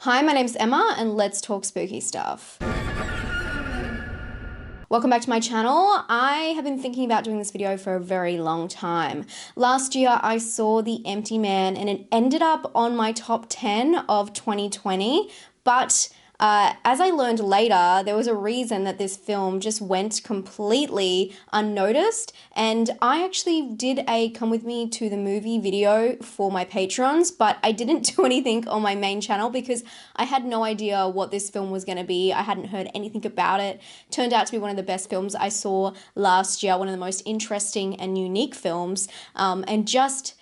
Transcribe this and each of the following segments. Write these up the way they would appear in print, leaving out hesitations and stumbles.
Hi, my name's Emma and let's talk spooky stuff. Welcome back to my channel. I have been thinking about doing this video for a very long time. Last year I saw The Empty Man and it ended up on my top 10 of 2020, but as I learned later, there was a reason that this film just went completely unnoticed, and I actually did a come with me to the movie video for my patrons, but I didn't do anything on my main channel because I had no idea what this film was going to be. I hadn't heard anything about it. Turned out to be one of the best films I saw last year, one of the most interesting and unique films, and just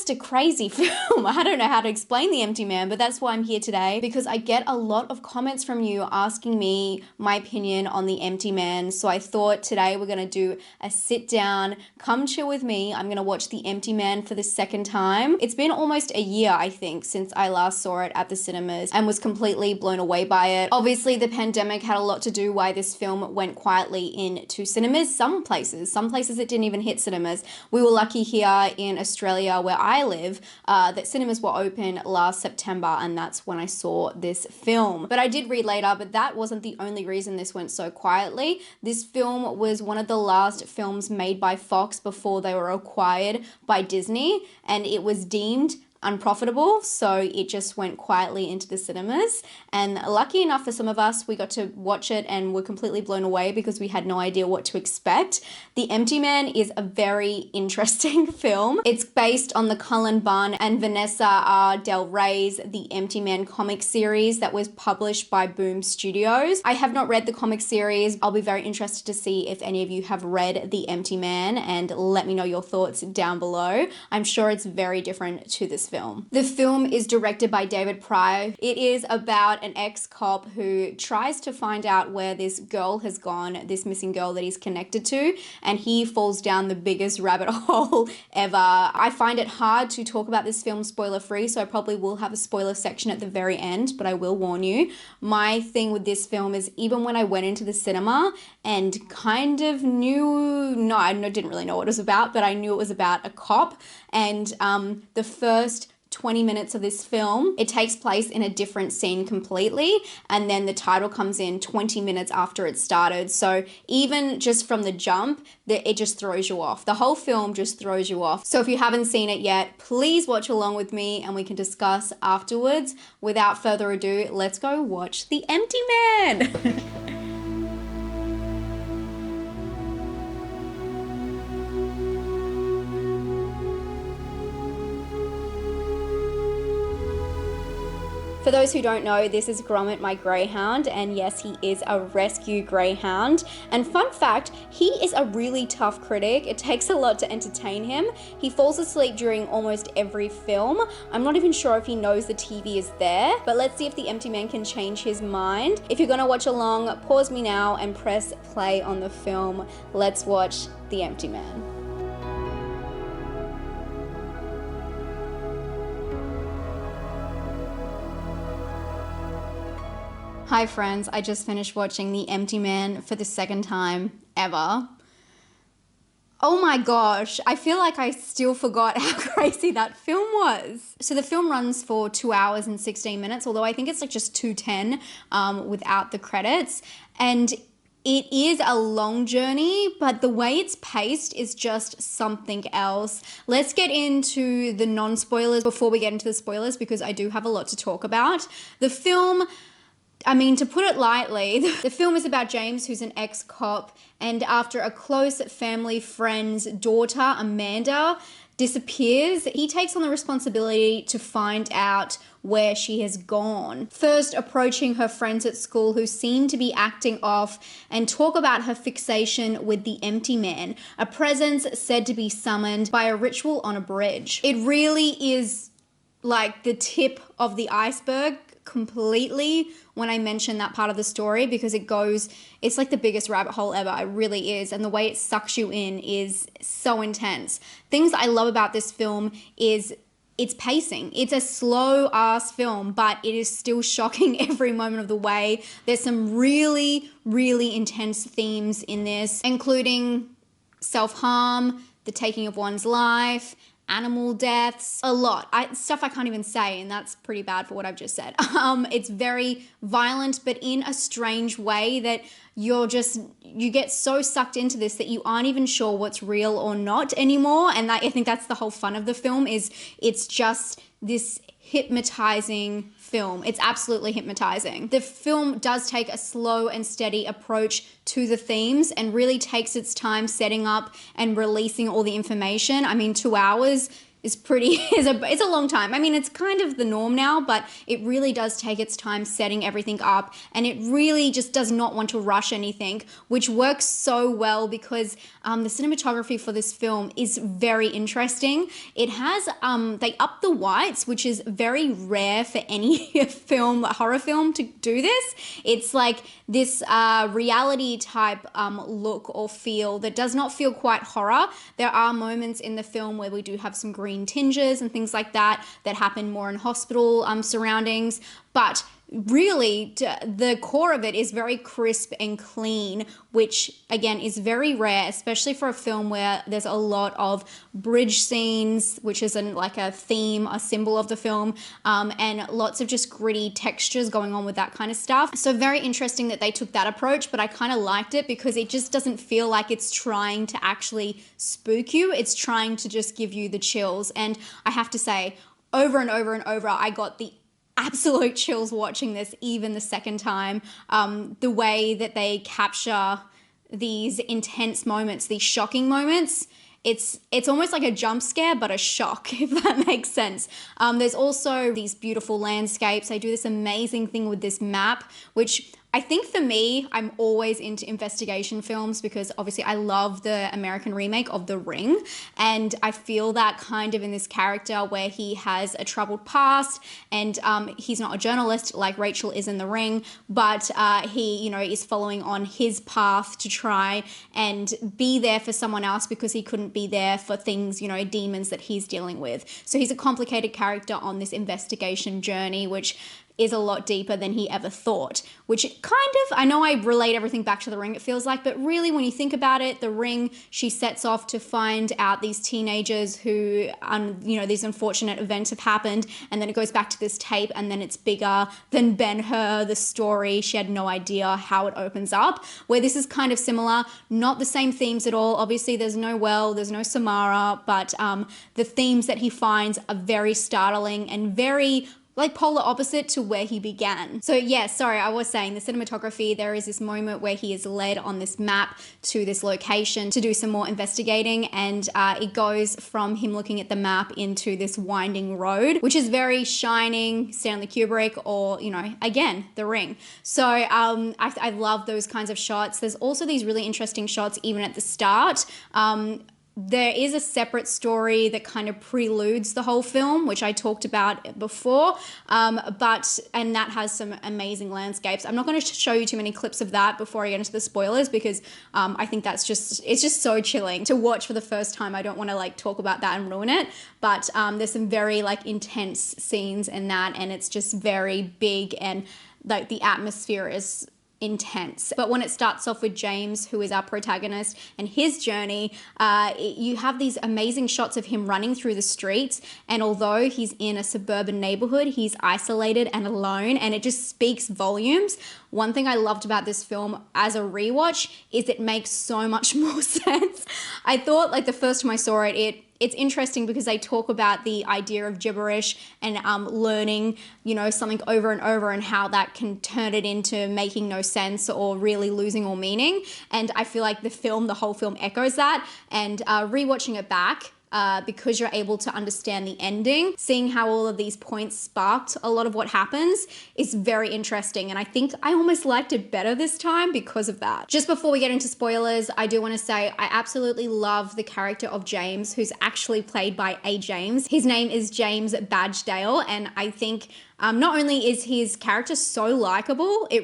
a crazy film. I don't know how to explain The Empty Man, but that's why I'm here today, because I get a lot of comments from you asking me my opinion on The Empty Man. So I thought today we're going to do a sit down, come chill with me. I'm going to watch The Empty Man for the second time. It's been almost a year, I think, since I last saw it at the cinemas and was completely blown away by it. Obviously, the pandemic had a lot to do why this film went quietly into cinemas. Some places it didn't even hit cinemas. We were lucky here in Australia where I live that cinemas were open last September, and that's when I saw this film. But I did read later, but that wasn't the only reason this went so quietly. This film was one of the last films made by Fox before they were acquired by Disney, and it was deemed unprofitable, so it just went quietly into the cinemas. And lucky enough for some of us, we got to watch it and were completely blown away because we had no idea what to expect. The Empty Man is a very interesting film. It's based on the Cullen Bunn and Vanessa R. Del Rey's The Empty Man comic series that was published by Boom Studios. I have not read the comic series. I'll be very interested to see if any of you have read The Empty Man, and let me know your thoughts down below. I'm sure it's very different to this film. The film is directed by David Pryor. It is about an ex-cop who tries to find out where this girl has gone, this missing girl that he's connected to, and he falls down the biggest rabbit hole ever. I find it hard to talk about this film spoiler-free, so I probably will have a spoiler section at the very end, but I will warn you. My thing with this film is even when I went into the cinema and kind of didn't really know what it was about, but I knew it was about a cop, and the first 20 minutes of this film, it takes place in a different scene completely, and then the title comes in 20 minutes after it started. So even just from the jump, it just throws you off. The whole film just throws you off. So if you haven't seen it yet, please watch along with me and we can discuss afterwards. Without further ado, let's go watch The Empty Man. For those who don't know, this is Gromit, my greyhound, and yes, he is a rescue greyhound. And fun fact, he is a really tough critic. It takes a lot to entertain him. He falls asleep during almost every film. I'm not even sure if he knows the TV is there, but let's see if The Empty Man can change his mind. If you're gonna watch along, pause me now and press play on the film. Let's watch The Empty Man. Hi friends, I just finished watching The Empty Man for the second time ever. Oh my gosh, I feel like I still forgot how crazy that film was. So the film runs for 2 hours and 16 minutes, although I think it's like just 2:10 without the credits. And it is a long journey, but the way it's paced is just something else. Let's get into the non-spoilers before we get into the spoilers, because I do have a lot to talk about. The film, to put it lightly, the film is about James, who's an ex-cop, and after a close family friend's daughter, Amanda, disappears, he takes on the responsibility to find out where she has gone. First approaching her friends at school who seem to be acting off and talk about her fixation with the Empty Man, a presence said to be summoned by a ritual on a bridge. It really is like the tip of the iceberg completely when I mention that part of the story, because it's like the biggest rabbit hole ever. It really is. And the way it sucks you in is so intense. Things I love about this film is its pacing. It's a slow ass film, but it is still shocking every moment of the way. There's some really, really intense themes in this, including self-harm, the taking of one's life, animal deaths, a lot. Stuff I can't even say, and that's pretty bad for what I've just said. It's very violent, but in a strange way that you get so sucked into this that you aren't even sure what's real or not anymore. And I think that's the whole fun of the film, is it's just this hypnotizing film. It's absolutely hypnotizing. The film does take a slow and steady approach to the themes and really takes its time setting up and releasing all the information. I mean, 2 hours is it's a long time. I mean, it's kind of the norm now, but it really does take its time setting everything up, and it really just does not want to rush anything, which works so well because the cinematography for this film is very interesting. It has, they up the whites, which is very rare for any horror film to do this. It's like this reality type look or feel that does not feel quite horror. There are moments in the film where we do have some green tinges and things like that happen more in hospital surroundings, but really the core of it is very crisp and clean, which again is very rare, especially for a film where there's a lot of bridge scenes, which is like a theme, a symbol of the film, and lots of just gritty textures going on with that kind of stuff. So very interesting that they took that approach, but I kind of liked it because it just doesn't feel like it's trying to actually spook you. It's trying to just give you the chills. And I have to say, over and over and over, I got the absolute chills watching this, even the second time. The way that they capture these intense moments, these shocking moments, it's almost like a jump scare, but a shock, if that makes sense. There's also these beautiful landscapes. They do this amazing thing with this map, which I think for me, I'm always into investigation films because obviously I love the American remake of The Ring, and I feel that kind of in this character where he has a troubled past, and he's not a journalist like Rachel is in The Ring, but he, is following on his path to try and be there for someone else because he couldn't be there for things, demons that he's dealing with. So he's a complicated character on this investigation journey, which is a lot deeper than he ever thought, which I know I relate everything back to The Ring, it feels like, but really when you think about it, The Ring, she sets off to find out these teenagers who, these unfortunate events have happened, and then it goes back to this tape, and then it's bigger than Ben-Hur, the story. She had no idea how it opens up, where this is kind of similar, not the same themes at all. Obviously, there's no well, there's no Samara, but the themes that he finds are very startling and very like polar opposite to where he began. So yeah, sorry, I was saying the cinematography, there is this moment where he is led on this map to this location to do some more investigating, and it goes from him looking at the map into this winding road, which is very Shining, Stanley Kubrick, or, again, The Ring. So I love those kinds of shots. There's also these really interesting shots even at the start. There is a separate story that kind of preludes the whole film, which I talked about before, and that has some amazing landscapes. I'm not going to show you too many clips of that before I get into the spoilers because I think it's just so chilling to watch for the first time. I don't want to talk about that and ruin it, but there's some very intense scenes in that, and it's just very big, and the atmosphere is intense. But when it starts off with James, who is our protagonist, and his journey, you have these amazing shots of him running through the streets, and although he's in a suburban neighborhood, he's isolated and alone, and it just speaks volumes. One thing I loved about this film as a rewatch is it makes so much more sense. I thought the first time I saw it's interesting because they talk about the idea of gibberish and learning, something over and over, and how that can turn it into making no sense or really losing all meaning. And I feel like the whole film echoes that. And rewatching it back, because you're able to understand the ending, seeing how all of these points sparked a lot of what happens is very interesting. And I think I almost liked it better this time because of that. Just before we get into spoilers, I do want to say I absolutely love the character of James, who's actually played by A. James. His name is James Badgedale, and I think not only is his character so likable, he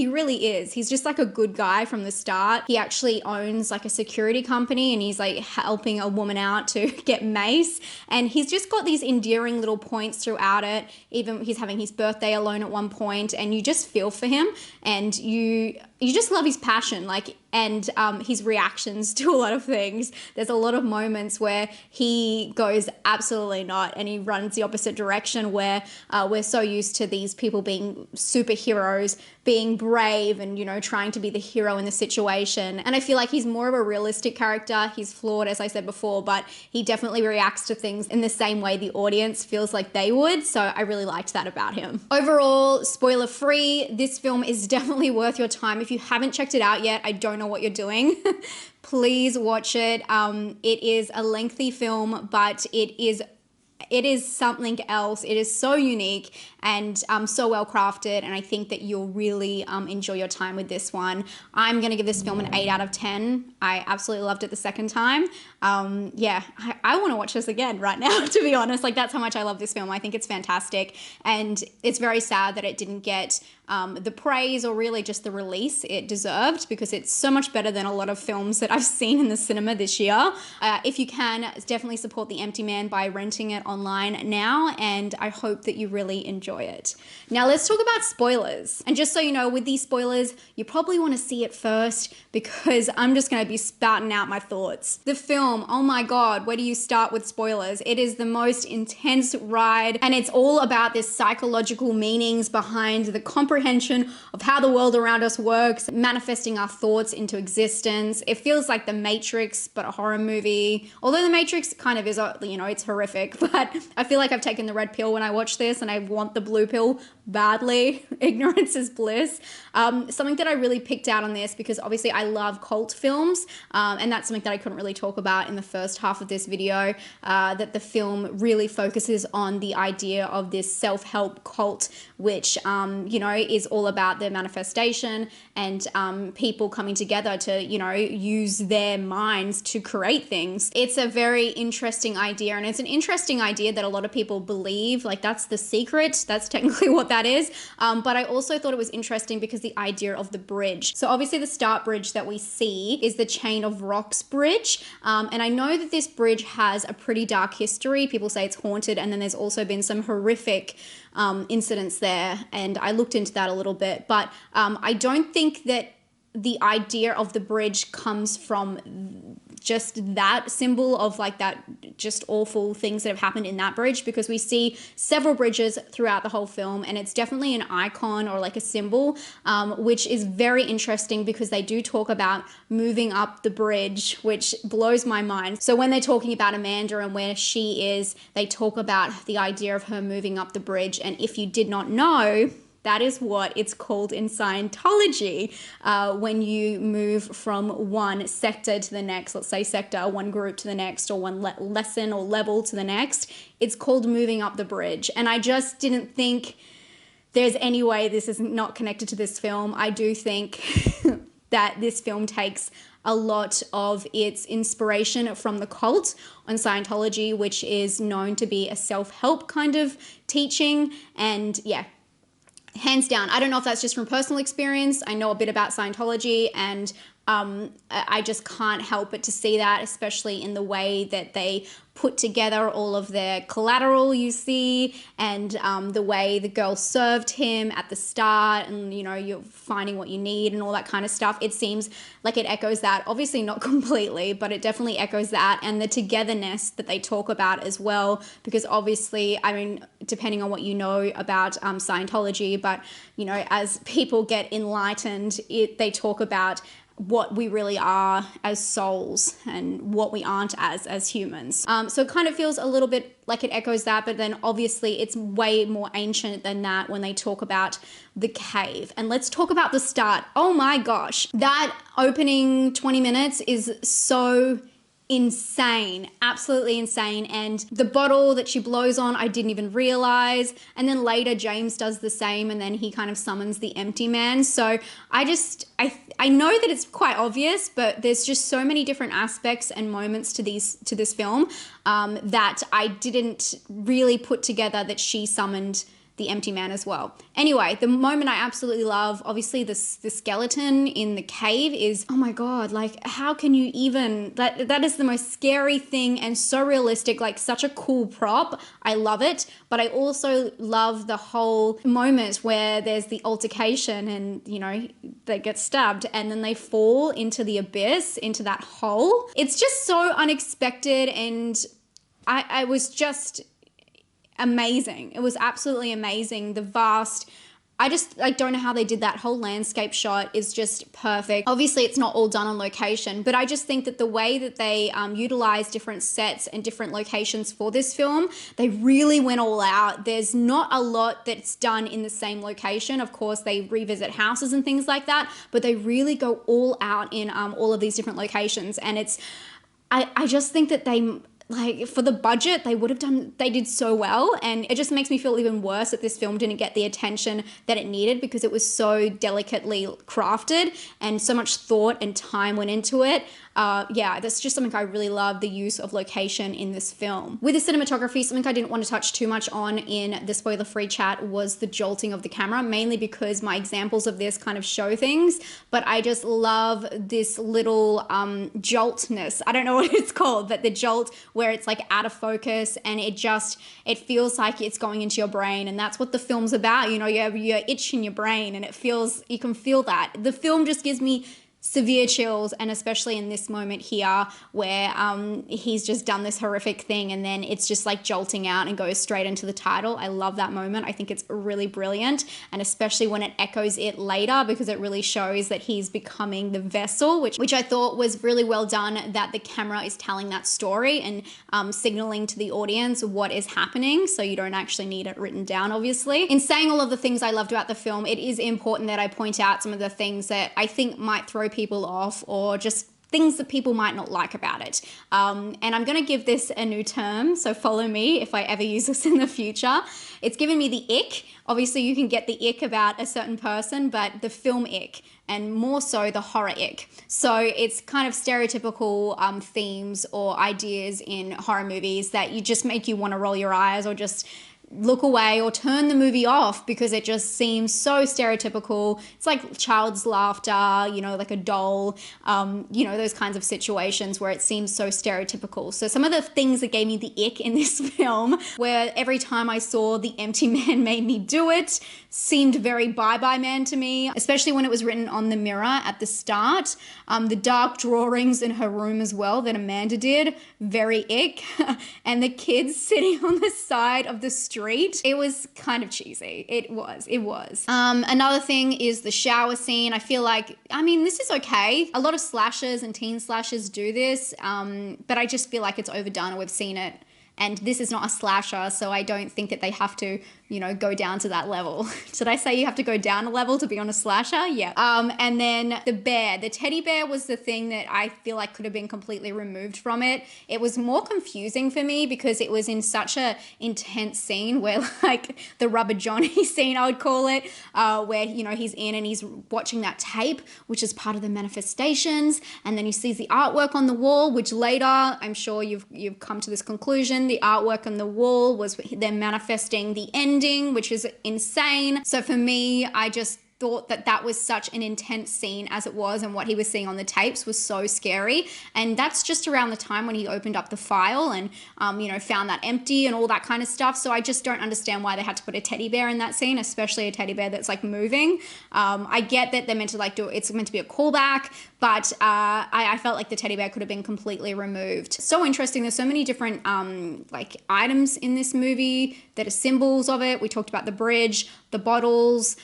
really is. He's just a good guy from the start. He actually owns a security company, and he's helping a woman out to get mace. And he's just got these endearing little points throughout it. Even he's having his birthday alone at one point, and you just feel for him, and you just love his passion. and his reactions to a lot of things. There's a lot of moments where he goes absolutely not, and he runs the opposite direction, where we're so used to these people being superheroes, being brave and, you know, trying to be the hero in the situation. And I feel like he's more of a realistic character. He's flawed, as I said before, but he definitely reacts to things in the same way the audience feels like they would. So I really liked that about him. Overall, spoiler free, this film is definitely worth your time. If you haven't checked it out yet, I don't know what you're doing. Please watch it. It is a lengthy film, but it is something else. It is so unique and so well crafted, and I think that you'll really enjoy your time with this one. I'm gonna give this film an 8 out of 10. I absolutely loved it the second time. Yeah, I want to watch this again right now, to be honest. Like, that's how much I love this film. I think it's fantastic, and it's very sad that it didn't get the praise or really just the release it deserved, because it's so much better than a lot of films that I've seen in the cinema this year. If you can, definitely support The Empty Man by renting it online now, and I hope that you really enjoy it. Now let's talk about spoilers. And just so you know, with these spoilers, you probably want to see it first, because I'm just going to be spouting out my thoughts. The film, oh my God, where do you start with spoilers? It is the most intense ride, and it's all about this psychological meanings behind the comprehension of how the world around us works, manifesting our thoughts into existence. It feels like The Matrix, but a horror movie. Although The Matrix kind of is, you know, it's horrific, but I feel like I've taken the red pill when I watch this, and I want the blue pill badly. Ignorance is bliss. Something that I really picked out on this, because obviously I love cult films, and that's something that I couldn't really talk about in the first half of this video, that the film really focuses on the idea of this self-help cult, which, you know, is all about their manifestation and people coming together to, you know, use their minds to create things. It's a very interesting idea, and it's an interesting idea that a lot of people believe, like, that's the secret. That's technically what that is. But I also thought it was interesting because the idea of the bridge. So obviously the start bridge that we see is the Chain of Rocks bridge. And I know that this bridge has a pretty dark history. People say it's haunted, and then there's also been some horrific incidents there. And I looked into that a little bit, but I don't think that the idea of the bridge comes from just that symbol of, like, that just awful things that have happened in that bridge, because we see several bridges throughout the whole film, and it's definitely an icon or like a symbol, which is very interesting because they do talk about moving up the bridge, which blows my mind. So when they're talking about Amanda and where she is, they talk about the idea of her moving up the bridge. And if you did not know, that is what it's called in Scientology, when you move from one sector to the next, let's say sector, one group to the next, or one lesson or level to the next. It's called moving up the bridge. And I just didn't think there's any way this is not connected to this film. I do think that this film takes a lot of its inspiration from the cult on Scientology, which is known to be a self-help kind of teaching. And yeah, hands down. I don't know if that's just from personal experience. I know a bit about Scientology, and I just can't help but to see that, especially in the way that they put together all of their collateral, you see, and the way the girl served him at the start, and, you know, you're finding what you need and all that kind of stuff. It seems like it echoes that. Obviously not completely, but it definitely echoes that, and the togetherness that they talk about as well, because obviously, I mean, depending on what you know about Scientology, but, you know, as people get enlightened, they talk about what we really are as souls and what we aren't as humans. So it kind of feels a little bit like it echoes that, but then obviously it's way more ancient than that when they talk about the cave. And let's talk about the start. Oh my gosh, that opening 20 minutes is so insane, absolutely insane. And the bottle that she blows on, I didn't even realize. And then later James does the same, and then he kind of summons the empty man. So I know that it's quite obvious, but there's just so many different aspects and moments to this film that I didn't really put together that she summoned the empty man as well. Anyway, the moment I absolutely love, obviously the skeleton in the cave is, oh my God, like, how can you even, that is the most scary thing, and so realistic, like such a cool prop. I love it. But I also love the whole moment where there's the altercation, and, you know, they get stabbed and then they fall into the abyss, into that hole. It's just so unexpected, and I was just amazing. It was absolutely amazing. The vast, I just don't know how they did that whole landscape shot is just perfect. Obviously, it's not all done on location, but I just think that the way that they utilize different sets and different locations for this film, they really went all out. There's not a lot that's done in the same location. Of course, they revisit houses and things like that, but they really go all out in all of these different locations. And I just think that they, like, for the budget, they did so well, and it just makes me feel even worse that this film didn't get the attention that it needed, because it was so delicately crafted and so much thought and time went into it. Yeah, that's just something I really love, the use of location in this film. With the cinematography, something I didn't want to touch too much on in the spoiler-free chat was the jolting of the camera, mainly because my examples of this kind of show things, but I just love this little joltness. I don't know what it's called, but the jolt where it's like out of focus and it feels like it's going into your brain, and that's what the film's about. You know, you have your itch in your brain and you can feel that. The film just gives me severe chills, and especially in this moment here where he's just done this horrific thing and then it's just like jolting out and goes straight into the title. I love that moment. I think it's really brilliant, and especially when it echoes it later, because it really shows that he's becoming the vessel, which I thought was really well done, that the camera is telling that story and signaling to the audience what is happening, so you don't actually need it written down, obviously. In saying all of the things I loved about the film, it is important that I point out some of the things that I think might throw people off, or just things that people might not like about it. And I'm going to give this a new term, so follow me if I ever use this in the future. It's given me the ick. Obviously, you can get the ick about a certain person, but the film ick, and more so the horror ick. So it's kind of stereotypical themes or ideas in horror movies that you just make you want to roll your eyes or just look away or turn the movie off, because it just seems so stereotypical. It's like child's laughter, you know, like a doll, you know, those kinds of situations where it seems so stereotypical. So some of the things that gave me the ick in this film, where every time I saw the empty man made me do it, seemed very bye-bye man to me, especially when it was written on the mirror at the start. The dark drawings in her room as well that Amanda did, very ick. And the kids sitting on the side of the street, it was kind of cheesy. It was. Another thing is the shower scene. I feel like, I mean, this is okay. A lot of slashers and teen slashers do this, but I just feel like it's overdone, or we've seen it. And this is not a slasher, so I don't think that they have to, you know, go down to that level. Did I say you have to go down a level to be on a slasher? Yeah. And then the teddy bear was the thing that I feel like could have been completely removed from it. It was more confusing for me because it was in such a intense scene, where like the Rubber Johnny scene, I would call it, where, you know, he's in and he's watching that tape, which is part of the manifestations. And then he sees the artwork on the wall, which later, I'm sure you've come to this conclusion, the artwork on the wall was them manifesting the ending, which is insane. So for me, I just thought that was such an intense scene as it was, and what he was seeing on the tapes was so scary. And that's just around the time when he opened up the file and, you know, found that empty and all that kind of stuff. So I just don't understand why they had to put a teddy bear in that scene, especially a teddy bear that's like moving. I get that they're meant to like it's meant to be a callback, but I felt like the teddy bear could have been completely removed. So interesting. There's so many different like items in this movie that are symbols of it. We talked about the bridge, the bottles,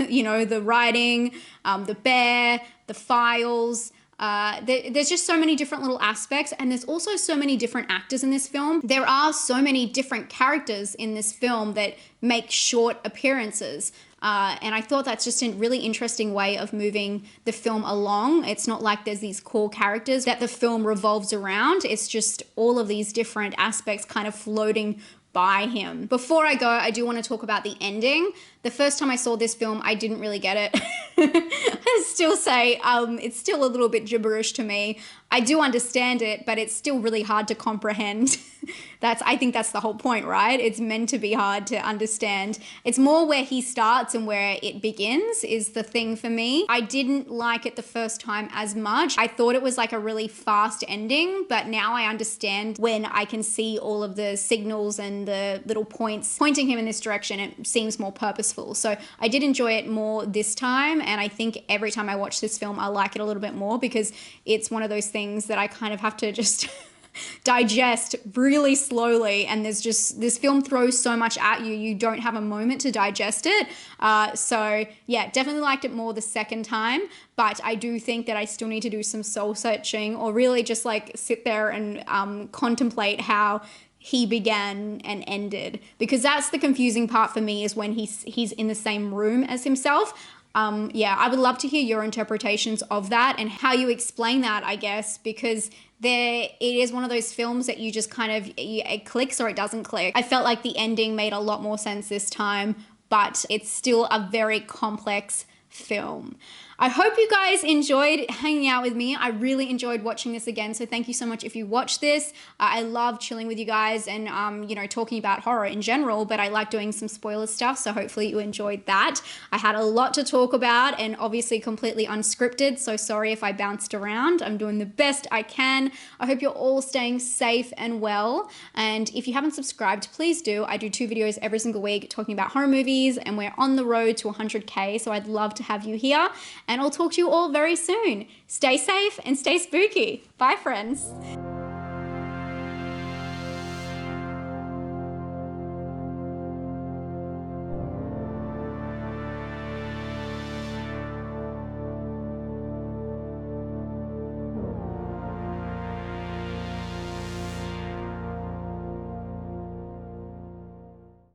you know, the writing, the bear, the files. There's just so many different little aspects, and there's also so many different actors in this film. There are so many different characters in this film that make short appearances. And I thought that's just a really interesting way of moving the film along. It's not like there's these core characters that the film revolves around. It's just all of these different aspects kind of floating by him. Before I go, I do want to talk about the ending. The first time I saw this film, I didn't really get it. I still say it's still a little bit gibberish to me. I do understand it, but it's still really hard to comprehend. I think that's the whole point, right? It's meant to be hard to understand. It's more where he starts and where it begins is the thing for me. I didn't like it the first time as much. I thought it was like a really fast ending, but now I understand when I can see all of the signals and the little points pointing him in this direction. It seems more purposeful purposeful. So I did enjoy it more this time, and I think every time I watch this film I like it a little bit more, because it's one of those things that I kind of have to just digest really slowly, and there's just, this film throws so much at you, you don't have a moment to digest it. So yeah, definitely liked it more the second time, but I do think that I still need to do some soul searching, or really just like sit there and contemplate how he began and ended, because that's the confusing part for me, is when he's in the same room as himself. Yeah, I would love to hear your interpretations of that and how you explain that, I guess, because it is one of those films that you just kind of, it clicks or it doesn't click. I felt like the ending made a lot more sense this time, but it's still a very complex film. I hope you guys enjoyed hanging out with me. I really enjoyed watching this again, so thank you so much if you watched this. I love chilling with you guys and you know, talking about horror in general, but I like doing some spoiler stuff, so hopefully you enjoyed that. I had a lot to talk about and obviously completely unscripted, so sorry if I bounced around. I'm doing the best I can. I hope you're all staying safe and well, and if you haven't subscribed, please do. I do 2 videos every single week talking about horror movies, and we're on the road to 100K, so I'd love to have you here, and I'll talk to you all very soon. Stay safe and stay spooky. Bye, friends.